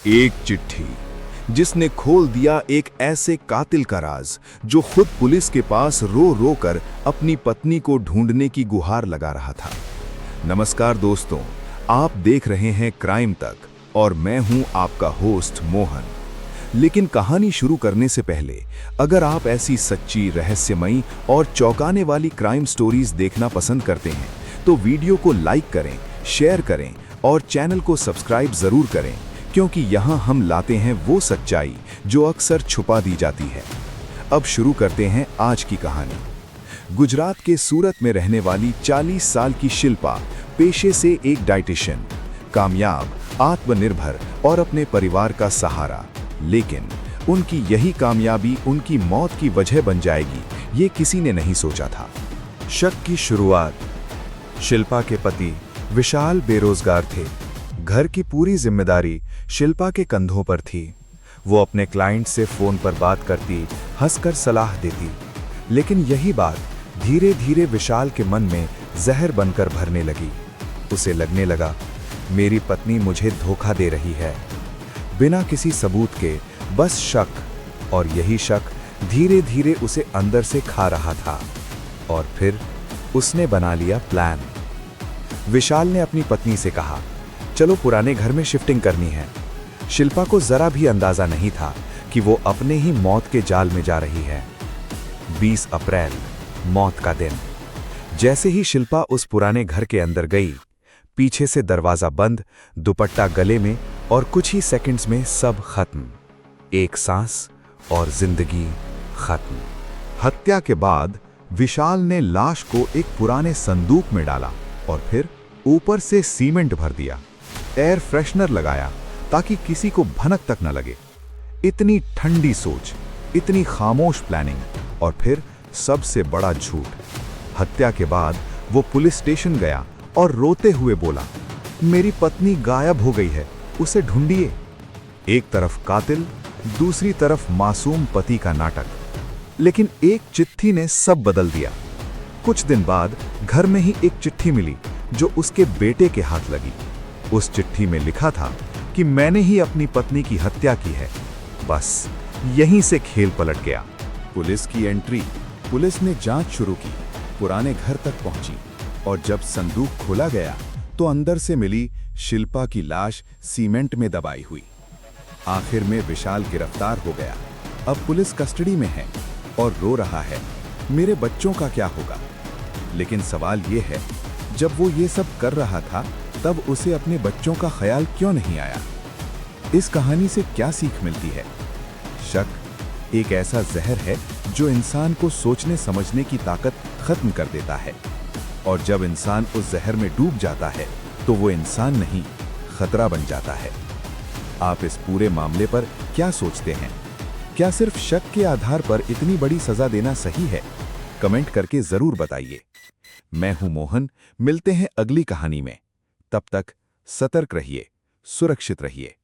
एक चिट्ठी जिसने खोल दिया एक ऐसे कातिल का राज जो खुद पुलिस के पास रो रो कर अपनी पत्नी को ढूंढने की गुहार लगा रहा था। नमस्कार दोस्तों, आप देख रहे हैं क्राइम तक और मैं हूं आपका होस्ट मोहन। लेकिन कहानी शुरू करने से पहले अगर आप ऐसी सच्ची, रहस्यमयी और चौंकाने वाली क्राइम स्टोरीज देखना पसंद करते हैं तो वीडियो को लाइक करें, शेयर करें और चैनल को सब्सक्राइब जरूर करें, क्योंकि यहाँ हम लाते हैं वो सच्चाई जो अक्सर छुपा दी जाती है। अब शुरू करते हैं आज की कहानी। गुजरात के सूरत में रहने वाली 40 साल की शिल्पा पेशे से एक डाइटिशियन, कामयाब, आत्मनिर्भर और अपने परिवार का सहारा। लेकिन उनकी यही कामयाबी उनकी मौत की वजह बन जाएगी, ये किसी ने नहीं सोचा था। शक की शुरुआत। शिल्पा के पति विशाल बेरोजगार थे। घर की पूरी जिम्मेदारी शिल्पा के कंधों पर थी। वो अपने क्लाइंट से फोन पर बात करती, हंसकर सलाह देती। लेकिन यही बात धीरे धीरे विशाल के मन में जहर बनकर भरने लगी। उसे लगने लगा, मेरी पत्नी मुझे धोखा दे रही है। बिना किसी सबूत के, बस शक, और यही शक धीरे धीरे उसे अंदर से खा रहा था। और फिर उसने बना लिया प्लान। विशाल ने अपनी पत्नी से कहा, चलो पुराने घर में शिफ्टिंग करनी है। शिल्पा को जरा भी अंदाजा नहीं था कि वो अपने ही मौत के जाल में जा रही है। 20 अप्रैल, मौत का दिन। जैसे ही शिल्पा उस पुराने घर के अंदर गई, पीछे से दरवाजा बंद, दुपट्टा गले में, और कुछ ही सेकंड्स में सब खत्म। एक सांस और जिंदगी खत्म। हत्या के बाद विशाल ने लाश को एक पुराने संदूक में डाला और फिर ऊपर से सीमेंट भर दिया, एयर फ्रेशनर लगाया ताकि किसी को भनक तक न लगे। इतनी ठंडी सोच, इतनी खामोश प्लानिंग, और फिर सबसे बड़ा झूठ। हत्या के बाद वो पुलिस स्टेशन गया और रोते हुए बोला, मेरी पत्नी गायब हो गई है, उसे ढूंढिए। एक तरफ कातिल, दूसरी तरफ मासूम पति का नाटक। लेकिन एक चिट्ठी ने सब बदल दिया। कुछ दिन बाद घर में ही एक चिट्ठी मिली जो उसके बेटे के हाथ लगी। उस चिट्ठी में लिखा था कि मैंने ही अपनी पत्नी की हत्या की है। बस यहीं से खेल पलट गया। पुलिस की एंट्री। पुलिस ने जांच शुरू की, पुराने घर तक पहुंची, और जब संदूक खोला गया तो अंदर से मिली शिल्पा की लाश सीमेंट में दबाई हुई। आखिर में विशाल गिरफ्तार हो गया। अब पुलिस कस्टडी में है और रो रहा है, मेरे बच्चों का क्या होगा। लेकिन सवाल ये है, जब वो ये सब कर रहा था तब उसे अपने बच्चों का ख्याल क्यों नहीं आया? इस कहानी से क्या सीख मिलती है? शक एक ऐसा जहर है जो इंसान को सोचने समझने की ताकत खत्म कर देता है, और जब इंसान उस जहर में डूब जाता है तो वो इंसान नहीं, खतरा बन जाता है। आप इस पूरे मामले पर क्या सोचते हैं? क्या सिर्फ शक के आधार पर इतनी बड़ी सजा देना सही है? कमेंट करके जरूर बताइए। मैं हूं मोहन, मिलते हैं अगली कहानी में। तब तक सतर्क रहिए, सुरक्षित रहिए।